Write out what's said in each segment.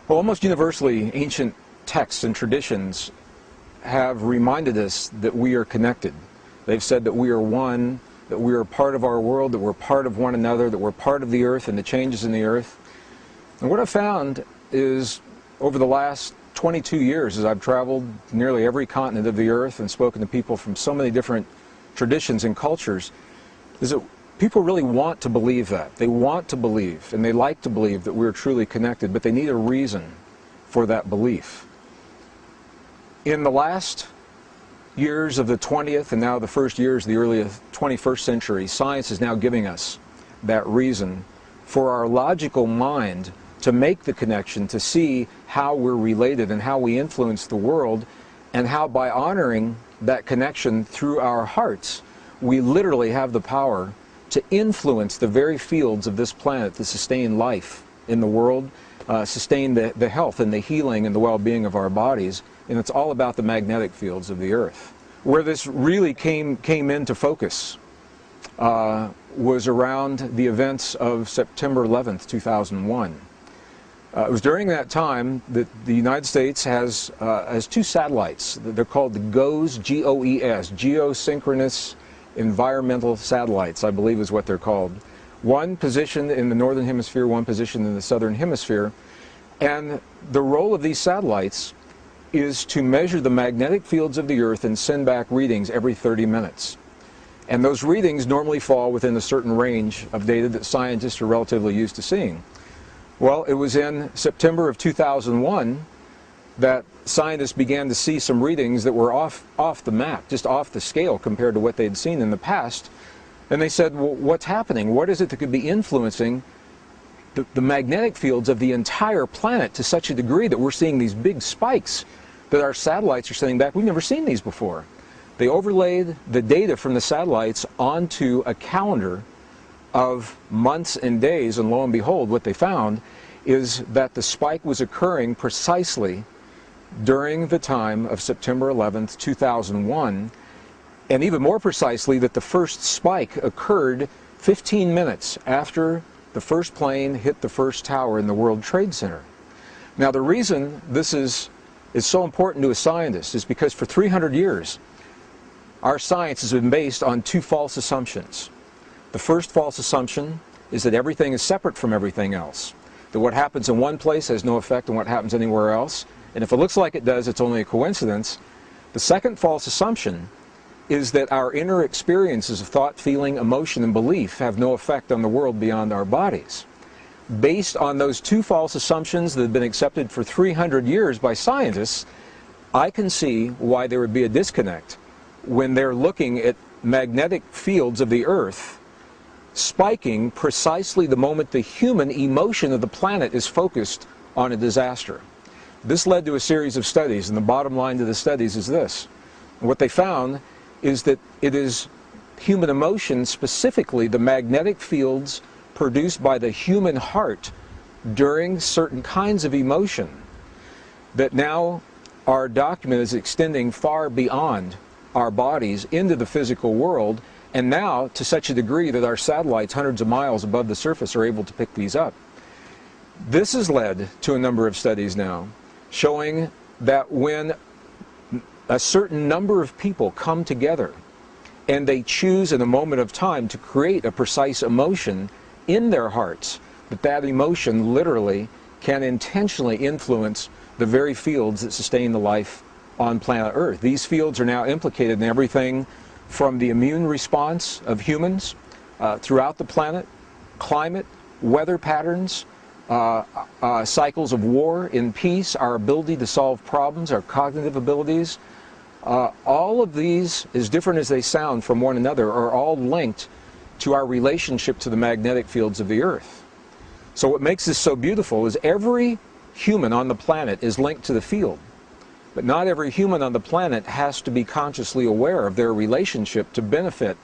Well, almost universally, ancient texts and traditions have reminded us that we are connected. They've said that we are one, that we are part of our world, that we're part of one another, that we're part of the earth and the changes in the earth. And what I've found is, over the last 22 years, as I've traveled nearly every continent of the earth and spoken to people from so many different traditions and cultures, is that people really want to believe that. They want to believe, and they like to believe that we're truly connected, but they need a reason for that belief. In the last years of the 20th and now the first years of the early 21st century, science is now giving us that reason for our logical mind to make the connection, to see how we're related and how we influence the world, and how by honoring that connection through our hearts, we literally have the power to influence the very fields of this planet to sustain life in the world, sustain the health and the healing and the well-being of our bodies. And it's all about the magnetic fields of the earth. Where this really came into focus was around the events of September 11th, 2001. It was during that time that the United States has two satellites. They're called the GOES, G-O-E-S, Geosynchronous Environmental Satellites, I believe is what they're called. One positioned in the northern hemisphere, one positioned in the southern hemisphere. And the role of these satellites is to measure the magnetic fields of the earth and send back readings every 30 minutes. And those readings normally fall within a certain range of data that scientists are relatively used to seeing. Well, it was in September of 2001 that scientists began to see some readings that were off the map, just off the scale compared to what they'd seen in the past. And they said, well, what's happening? What is it that could be influencing the magnetic fields of the entire planet to such a degree that we're seeing these big spikes that our satellites are sending back? We've never seen these before. They overlaid the data from the satellites onto a calendar of months and days, and lo and behold, what they found is that the spike was occurring precisely during the time of September 11th, 2001, and even more precisely that the first spike occurred 15 minutes after the first plane hit the first tower in the World Trade Center. Now, the reason this is so important to a scientist is because for 300 years, our science has been based on two false assumptions. The first false assumption is that everything is separate from everything else, that what happens in one place has no effect on what happens anywhere else, and if it looks like it does, it's only a coincidence. The second false assumption is that our inner experiences of thought, feeling, emotion, and belief have no effect on the world beyond our bodies. Based on those two false assumptions that have been accepted for 300 years by scientists, I can see why there would be a disconnect when they're looking at magnetic fields of the earth spiking precisely the moment the human emotion of the planet is focused on a disaster. This led to a series of studies, and the bottom line to the studies is this. What they found is that it is human emotion, specifically the magnetic fields produced by the human heart during certain kinds of emotion, that now are documented as extending far beyond our bodies into the physical world, and now to such a degree that our satellites hundreds of miles above the surface are able to pick these up. This has led to a number of studies now showing that when a certain number of people come together and they choose in a moment of time to create a precise emotion in their hearts, that emotion literally can intentionally influence the very fields that sustain the life on planet Earth. These fields are now implicated in everything from the immune response of humans throughout the planet, climate, weather patterns, cycles of war in peace, our ability to solve problems, our cognitive abilities. All of these, as different as they sound from one another, are all linked to our relationship to the magnetic fields of the earth. So what makes this so beautiful is every human on the planet is linked to the field. But not every human on the planet has to be consciously aware of their relationship to benefit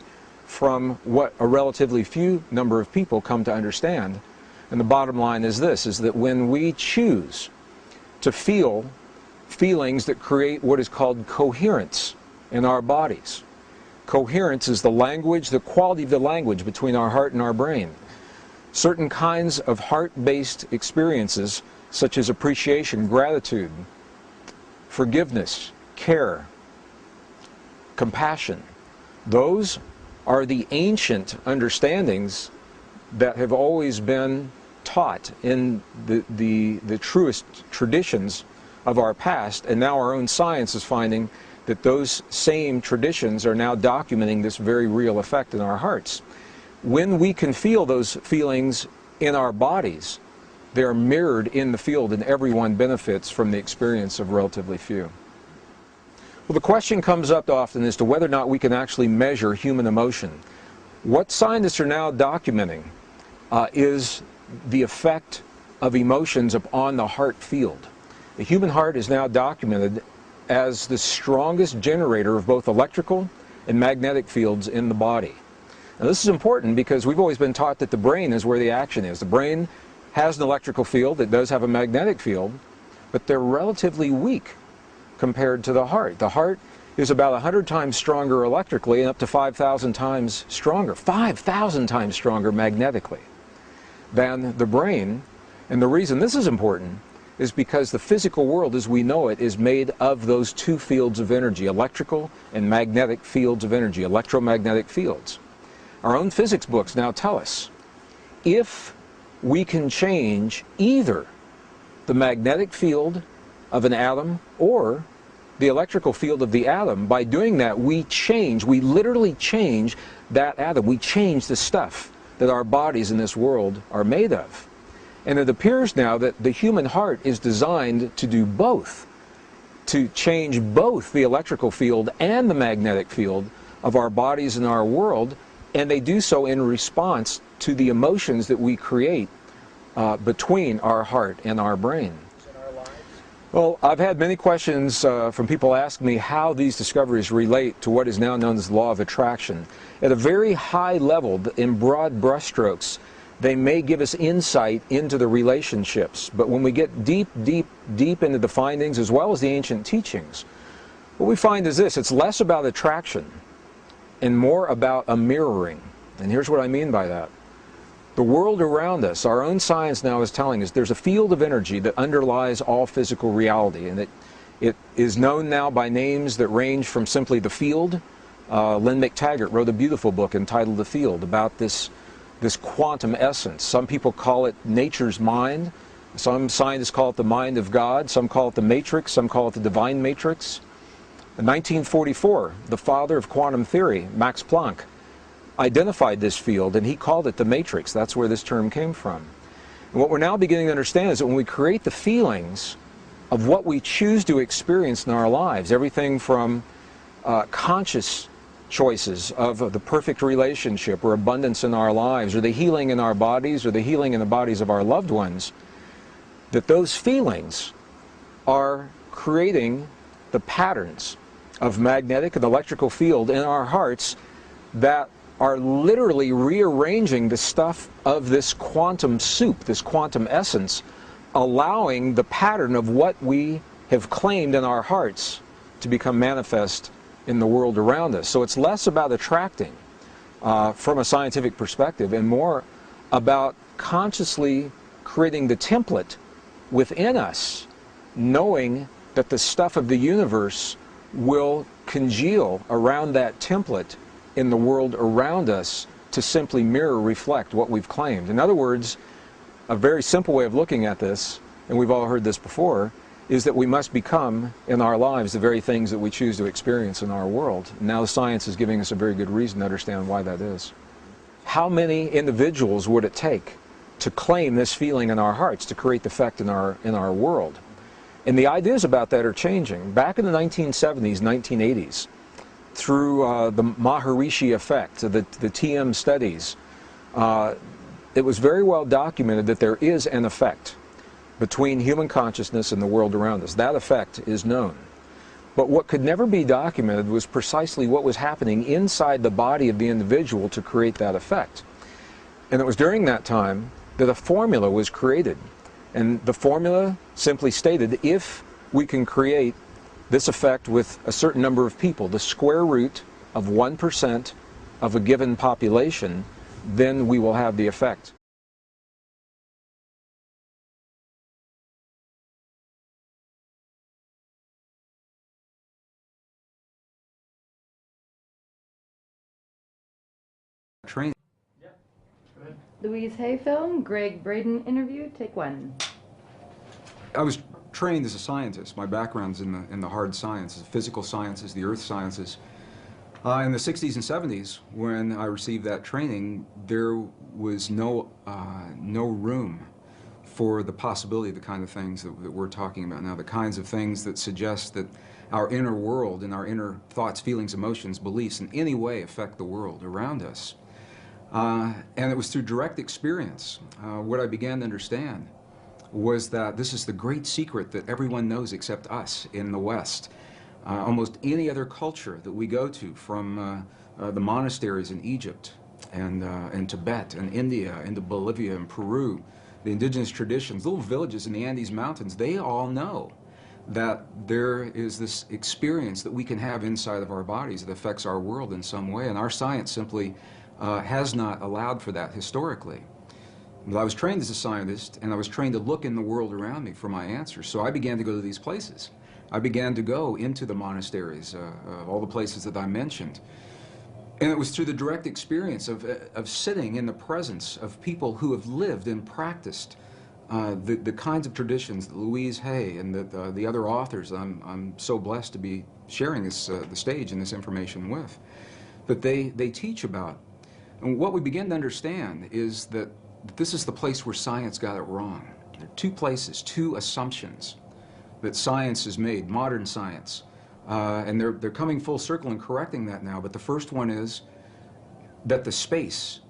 from what a relatively few number of people come to understand. And the bottom line is this, is that when we choose to feel feelings that create what is called coherence in our bodies. Coherence is the language, the quality of the language between our heart and our brain. Certain kinds of heart-based experiences such as appreciation, gratitude, forgiveness, care, compassion. Those are the ancient understandings that have always been taught in the truest traditions of our past, and now our own science is finding that those same traditions are now documenting this very real effect in our hearts. When we can feel those feelings in our bodies, they're mirrored in the field, and everyone benefits from the experience of relatively few. Well, the question comes up often as to whether or not we can actually measure human emotion. What scientists are now documenting is the effect of emotions upon the heart field. The human heart is now documented as the strongest generator of both electrical and magnetic fields in the body. Now, this is important because we've always been taught that the brain is where the action is. The brain has an electrical field, it does have a magnetic field, but they're relatively weak compared to the heart. The heart is about 100 times stronger electrically and up to 5,000 times stronger, 5,000 times stronger magnetically than the brain. And the reason this is important is because the physical world as we know it is made of those two fields of energy, electrical and magnetic fields of energy, electromagnetic fields. Our own physics books now tell us if we can change either the magnetic field of an atom or the electrical field of the atom, by doing that we literally change that atom. We change the stuff that our bodies in this world are made of. And it appears now that the human heart is designed to do both, to change both the electrical field and the magnetic field of our bodies and our world, and they do so in response to the emotions that we create between our heart and our brain. Well, I've had many questions from people asking me how these discoveries relate to what is now known as the law of attraction. At a very high level, in broad brushstrokes, they may give us insight into the relationships. But when we get deep, deep, deep into the findings as well as the ancient teachings, what we find is this: it's less about attraction and more about a mirroring. And here's what I mean by that. The world around us, our own science now is telling us there's a field of energy that underlies all physical reality, and it is known now by names that range from simply the field. Lynn McTaggart wrote a beautiful book entitled The Field about this quantum essence. Some people call it nature's mind. Some scientists call it the mind of God. Some call it the matrix. Some call it the divine matrix. In 1944, the father of quantum theory, Max Planck, identified this field, and he called it the matrix. That's where this term came from. And what we're now beginning to understand is that when we create the feelings of what we choose to experience in our lives, everything from conscious choices of the perfect relationship or abundance in our lives, or the healing in our bodies, or the healing in the bodies of our loved ones, that those feelings are creating the patterns of magnetic and electrical field in our hearts that are literally rearranging the stuff of this quantum soup, this quantum essence, allowing the pattern of what we have claimed in our hearts to become manifest in the world around us. So it's less about attracting from a scientific perspective and more about consciously creating the template within us, knowing that the stuff of the universe will congeal around that template in the world around us to simply mirror, reflect what we've claimed. In other words, a very simple way of looking at this, and we've all heard this before, is that we must become in our lives the very things that we choose to experience in our world. And now science is giving us a very good reason to understand why that is. How many individuals would it take to claim this feeling in our hearts, to create the effect in our world? And the ideas about that are changing. Back in the 1970s, 1980s, through the Maharishi effect, the TM studies, it was very well documented that there is an effect between human consciousness and the world around us. That effect is known. But what could never be documented was precisely what was happening inside the body of the individual to create that effect. And it was during that time that a formula was created. And the formula simply stated, if we can create this effect with a certain number of people, the square root of 1% of a given population, then we will have the effect. training. Louise Hay film, Gregg Braden interview, take one. I was trained as a scientist. My background's in the hard sciences, physical sciences, the earth sciences. In the 60s and 70s, when I received that training, there was no room for the possibility of the kind of things that we're talking about now, the kinds of things that suggest that our inner world and our inner thoughts, feelings, emotions, beliefs in any way affect the world around us. And it was through direct experience. What I began to understand was that this is the great secret that everyone knows except us in the West. Almost any other culture that we go to, from the monasteries in Egypt and Tibet and India into Bolivia and Peru, the indigenous traditions, little villages in the Andes Mountains, they all know that there is this experience that we can have inside of our bodies that affects our world in some way, and our science simply has not allowed for that historically. But I was trained as a scientist, and I was trained to look in the world around me for my answers, so I began to go to these places. I began to go into the monasteries, all the places that I mentioned. And it was through the direct experience of sitting in the presence of people who have lived and practiced the kinds of traditions that Louise Hay and the other authors I'm so blessed to be sharing the stage and this information with, that they teach about. And what we begin to understand is that this is the place where science got it wrong. There are two places, two assumptions that science has made, modern science. And they're coming full circle and correcting that now. But the first one is that the space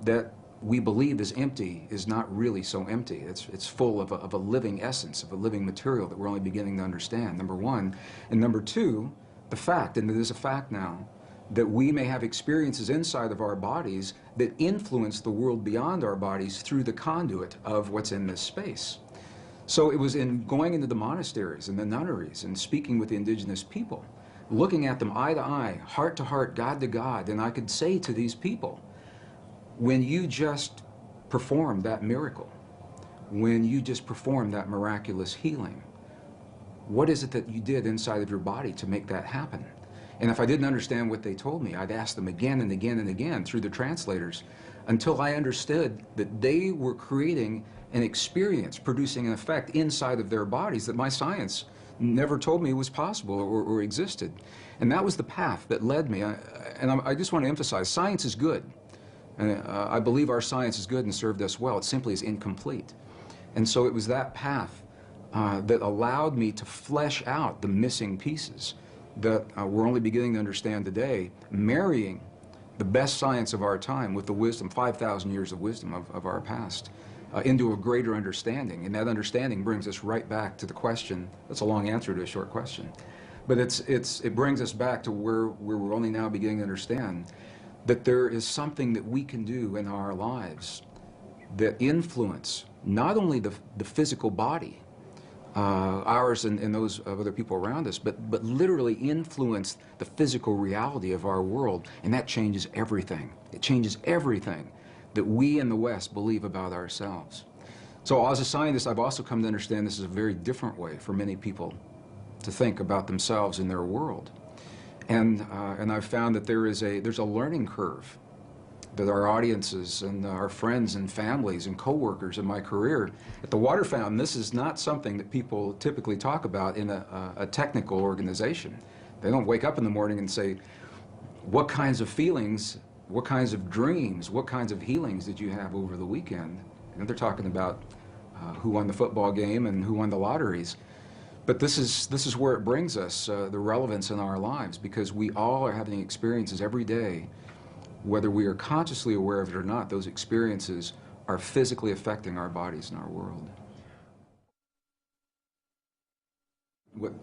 that we believe is empty is not really so empty. It's full of a living essence, of a living material that we're only beginning to understand, number one. And number two, the fact, and it is a fact now, that we may have experiences inside of our bodies that influence the world beyond our bodies through the conduit of what's in this space. So it was in going into the monasteries and the nunneries and speaking with the indigenous people, looking at them eye to eye, heart to heart, God to God, and I could say to these people, when you just performed that miracle, when you just performed that miraculous healing, what is it that you did inside of your body to make that happen? And if I didn't understand what they told me, I'd ask them again and again and again through the translators until I understood that they were creating an experience, producing an effect inside of their bodies that my science never told me was possible or existed. And that was the path that led me. I just want to emphasize, science is good. And I believe our science is good and served us well. It simply is incomplete. And so it was that path that allowed me to flesh out the missing pieces that we're only beginning to understand today, marrying the best science of our time with the wisdom, 5,000 years of wisdom of our past, into a greater understanding. And that understanding brings us right back to the question. That's a long answer to a short question. But it brings us back to where we're only now beginning to understand that there is something that we can do in our lives that influence not only the physical body, ours and those of other people around us, but literally influence the physical reality of our world, and that changes everything. It changes everything that we in the West believe about ourselves. So as a scientist, I've also come to understand this is a very different way for many people to think about themselves and their world. And I've found that there's a learning curve that our audiences and our friends and families and coworkers in my career at the Water Fountain, this is not something that people typically talk about in a technical organization. They don't wake up in the morning and say, what kinds of feelings, what kinds of dreams, what kinds of healings did you have over the weekend? And they're talking about who won the football game and who won the lotteries. But this is where it brings us, the relevance in our lives, because we all are having experiences every day. Whether we are consciously aware of it or not, those experiences are physically affecting our bodies and our world. What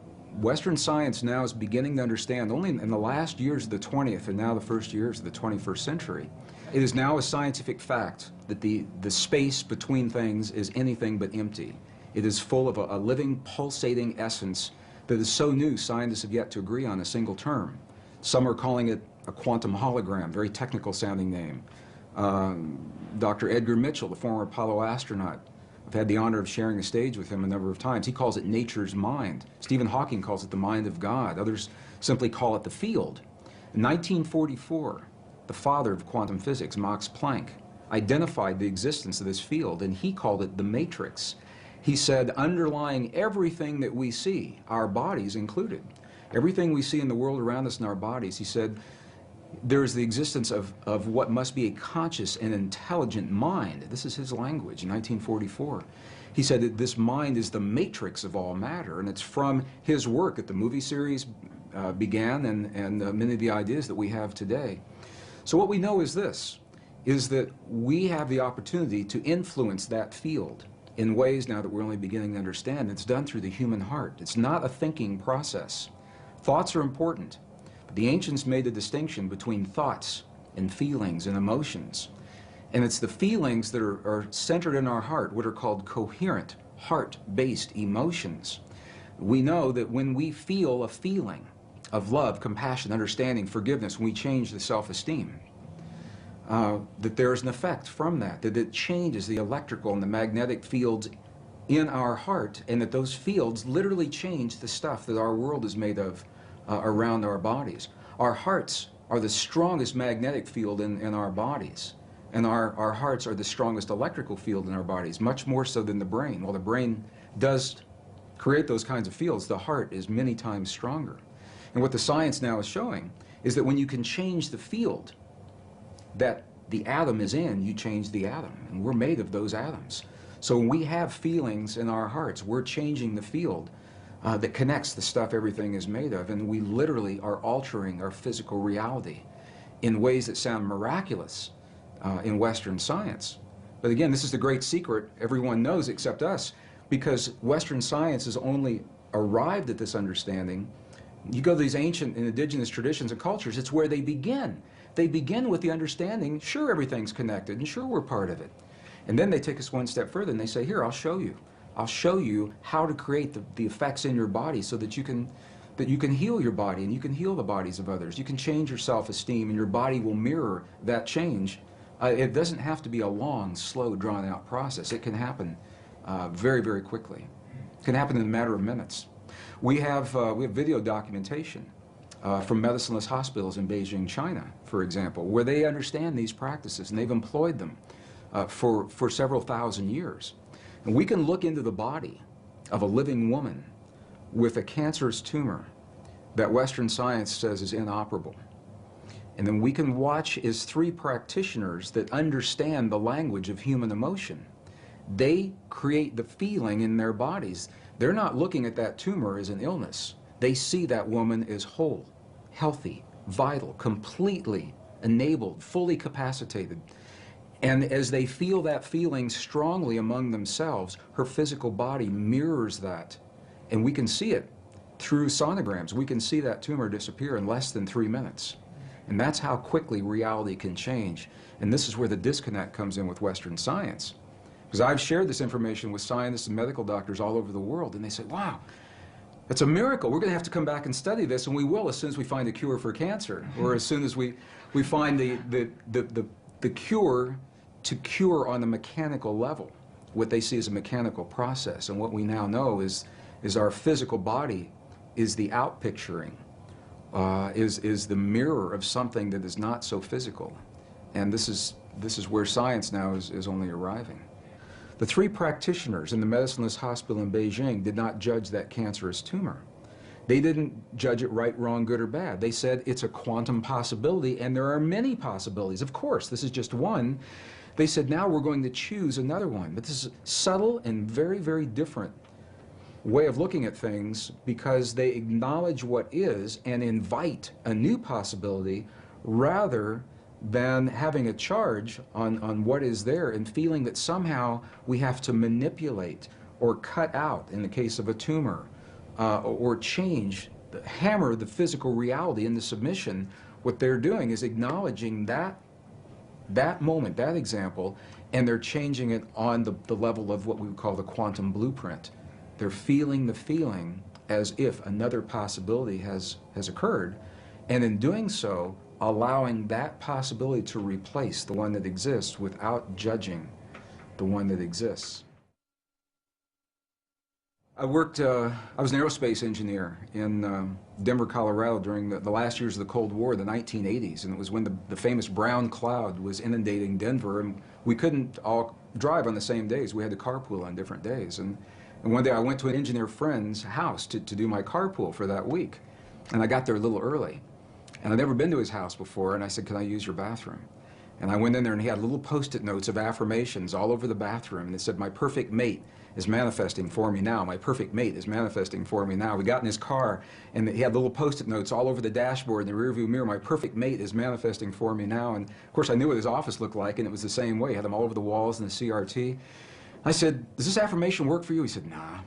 Western science now is beginning to understand, only in the last years of the 20th and now the first years of the 21st century, it is now a scientific fact that the space between things is anything but empty. It is full of a living, pulsating essence that is so new, scientists have yet to agree on a single term. Some are calling it a quantum hologram, very technical sounding name. Dr. Edgar Mitchell, the former Apollo astronaut, I've had the honor of sharing a stage with him a number of times. He calls it nature's mind. Stephen Hawking calls it the mind of God. Others simply call it the field. In 1944, the father of quantum physics, Max Planck, identified the existence of this field, and he called it the matrix. He said, underlying everything that we see, our bodies included, everything we see in the world around us in our bodies, he said, there is the existence of what must be a conscious and intelligent mind. This is his language in 1944. He said that this mind is the matrix of all matter, and it's from his work that the movie series began and many of the ideas that we have today. So what we know is this, is that we have the opportunity to influence that field in ways now that we're only beginning to understand. It's done through the human heart. It's not a thinking process. Thoughts are important. The ancients made a distinction between thoughts and feelings and emotions. And it's the feelings that are centered in our heart, what are called coherent, heart-based emotions. We know that when we feel a feeling of love, compassion, understanding, forgiveness, when we change the self-esteem, that there's an effect from that it changes the electrical and the magnetic fields in our heart, and that those fields literally change the stuff that our world is made of around our bodies. Our hearts are the strongest magnetic field in our bodies, and our hearts are the strongest electrical field in our bodies, much more so than the brain. While the brain does create those kinds of fields, the heart is many times stronger. And what the science now is showing is that when you can change the field that the atom is in, you change the atom, and we're made of those atoms. So when we have feelings in our hearts, we're changing the field that connects the stuff everything is made of, and we literally are altering our physical reality in ways that sound miraculous in Western science. But again, this is the great secret everyone knows except us, because Western science has only arrived at this understanding. You go to these ancient and indigenous traditions and cultures, it's where they begin. They begin with the understanding, sure, everything's connected, and sure, we're part of it. And then they take us one step further, and they say, here, I'll show you. I'll show you how to create the effects in your body so that you can heal your body, and you can heal the bodies of others. You can change your self-esteem, and your body will mirror that change. It doesn't have to be a long, slow, drawn-out process. It can happen very, very quickly. It can happen in a matter of minutes. We have video documentation from medicineless hospitals in Beijing, China, for example, where they understand these practices, and they've employed them for several thousand years. And we can look into the body of a living woman with a cancerous tumor that Western science says is inoperable. And then we can watch as three practitioners that understand the language of human emotion. They create the feeling in their bodies. They're not looking at that tumor as an illness. They see that woman as whole, healthy, vital, completely enabled, fully capacitated. And as they feel that feeling strongly among themselves, her physical body mirrors that. And we can see it through sonograms. We can see that tumor disappear in less than 3 minutes. And that's how quickly reality can change. And this is where the disconnect comes in with Western science. Because I've shared this information with scientists and medical doctors all over the world, and they say, wow, it's a miracle. We're going to have to come back and study this, and we will as soon as we find a cure for cancer, or as soon as we find the cure to cure on the mechanical level, what they see as a mechanical process. And what we now know is our physical body is the outpicturing, is the mirror of something that is not so physical. And this is where science now is only arriving. The three practitioners in the medicineless hospital in Beijing did not judge that cancerous tumor. They didn't judge it right, wrong, good, or bad. They said it's a quantum possibility, and there are many possibilities. Of course, this is just one. They said, now we're going to choose another one. But this is subtle and very, very different way of looking at things, because they acknowledge what is and invite a new possibility rather than having a charge on what is there and feeling that somehow we have to manipulate or cut out, in the case of a tumor, or change, hammer the physical reality into submission. What they're doing is acknowledging that moment, that example, and they're changing it on the level of what we would call the quantum blueprint. They're feeling the feeling as if another possibility has occurred, and in doing so, allowing that possibility to replace the one that exists without judging the one that exists. I was an aerospace engineer in Denver, Colorado during the last years of the Cold War, the 1980s, and it was when the famous brown cloud was inundating Denver, and we couldn't all drive on the same days. We had to carpool on different days. And one day I went to an engineer friend's house to do my carpool for that week, and I got there a little early. And I'd never been to his house before, and I said, "Can I use your bathroom?" And I went in there, and he had little Post-it notes of affirmations all over the bathroom, and it said, "My perfect mate is manifesting for me now. My perfect mate is manifesting for me now." We got in his car, and he had little Post-it notes all over the dashboard and the rearview mirror. "My perfect mate is manifesting for me now." And of course, I knew what his office looked like, and it was the same way. He had them all over the walls in the CRT. I said, "Does this affirmation work for you?" He said, "Nah."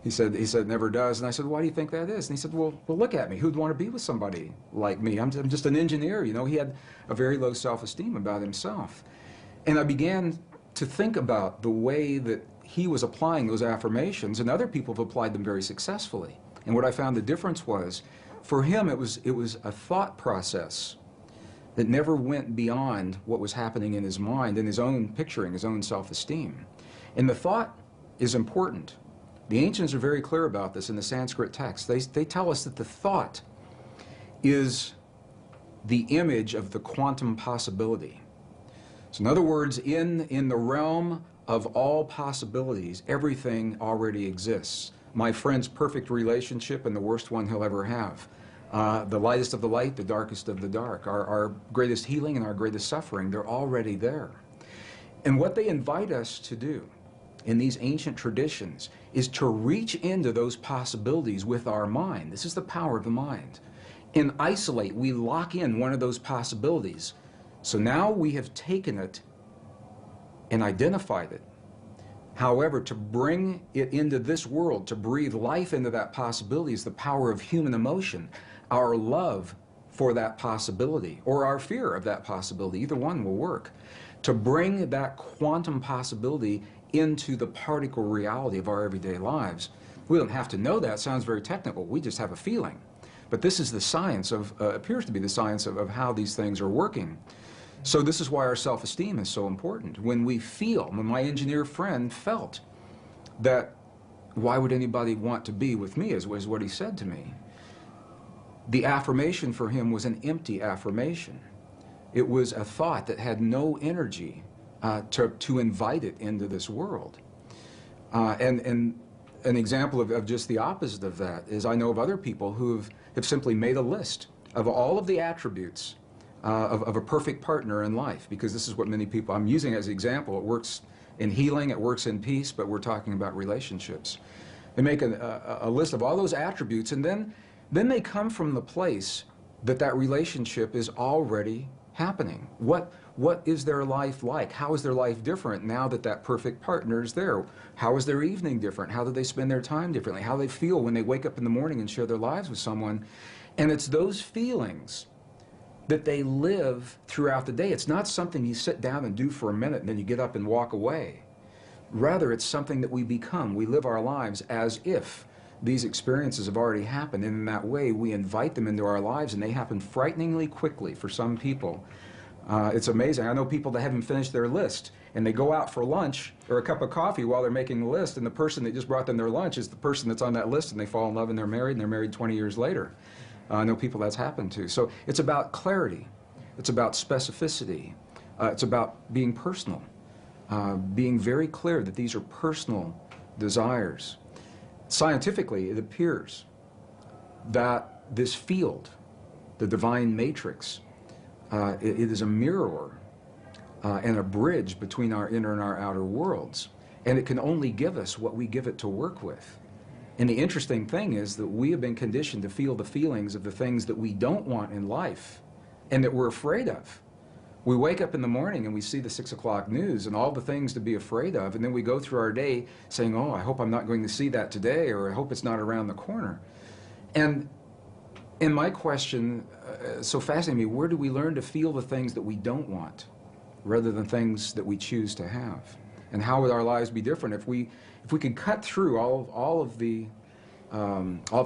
He said, "It never does." And I said, "Why do you think that is?" And he said, well, look at me. Who'd want to be with somebody like me? I'm just an engineer, you know. He had a very low self-esteem about himself. And I began to think about the way that he was applying those affirmations, and other people have applied them very successfully. And what I found the difference was, for him, it was a thought process that never went beyond what was happening in his mind, in his own picturing, his own self-esteem. And the thought is important. The ancients are very clear about this in the Sanskrit text. They tell us that the thought is the image of the quantum possibility. So in other words, in the realm of all possibilities, everything already exists. My friend's perfect relationship and the worst one he'll ever have. The lightest of the light, the darkest of the dark. Our greatest healing and our greatest suffering, they're already there. And what they invite us to do in these ancient traditions is to reach into those possibilities with our mind. This is the power of the mind. And isolate, we lock in one of those possibilities. So now we have taken it and identified it. However, to bring it into this world, to breathe life into that possibility, is the power of human emotion, our love for that possibility, or our fear of that possibility. Either one will work. To bring that quantum possibility into the particle reality of our everyday lives. We don't have to know that. It sounds very technical. We just have a feeling. But this is the science of, appears to be the science of how these things are working. So this is why our self-esteem is so important. When we feel, when my engineer friend felt that, why would anybody want to be with me, is what he said to me. The affirmation for him was an empty affirmation. It was a thought that had no energy to invite it into this world. And an example of just the opposite of that is I know of other people who have simply made a list of all of the attributes of a perfect partner in life, because this is what many people, I'm using as an example. It works in healing, it works in peace, but we're talking about relationships. They make a list of all those attributes, and then they come from the place that relationship is already happening. What is their life like? How is their life different now that perfect partner is there? How is their evening different? How do they spend their time differently? How do they feel when they wake up in the morning and share their lives with someone? And it's those feelings that they live throughout the day. It's not something you sit down and do for a minute and then you get up and walk away. Rather, it's something that we become. We live our lives as if these experiences have already happened, and in that way we invite them into our lives, and they happen frighteningly quickly for some people. It's amazing. I know people that haven't finished their list, and they go out for lunch or a cup of coffee while they're making the list, and the person that just brought them their lunch is the person that's on that list, and they fall in love and they're married 20 years later. I know people that's happened to. So it's about clarity. It's about specificity. It's about being personal, being very clear that these are personal desires. Scientifically, it appears that this field, the divine matrix, it is a mirror and a bridge between our inner and our outer worlds. And it can only give us what we give it to work with. And the interesting thing is that we have been conditioned to feel the feelings of the things that we don't want in life and that we're afraid of. We wake up in the morning and we see the 6 o'clock news and all the things to be afraid of, and then we go through our day saying, oh, I hope I'm not going to see that today, or I hope it's not around the corner. And my question, so fascinating me, where do we learn to feel the things that we don't want rather than things that we choose to have? And how would our lives be different if we could cut through all of the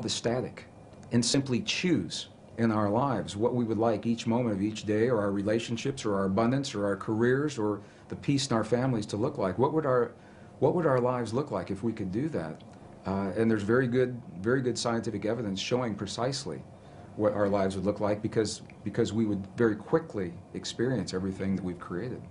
static and simply choose in our lives what we would like each moment of each day, or our relationships, or our abundance, or our careers, or the peace in our families to look like? What would our lives look like if we could do that? And there's very good scientific evidence showing precisely what our lives would look like because we would very quickly experience everything that we've created.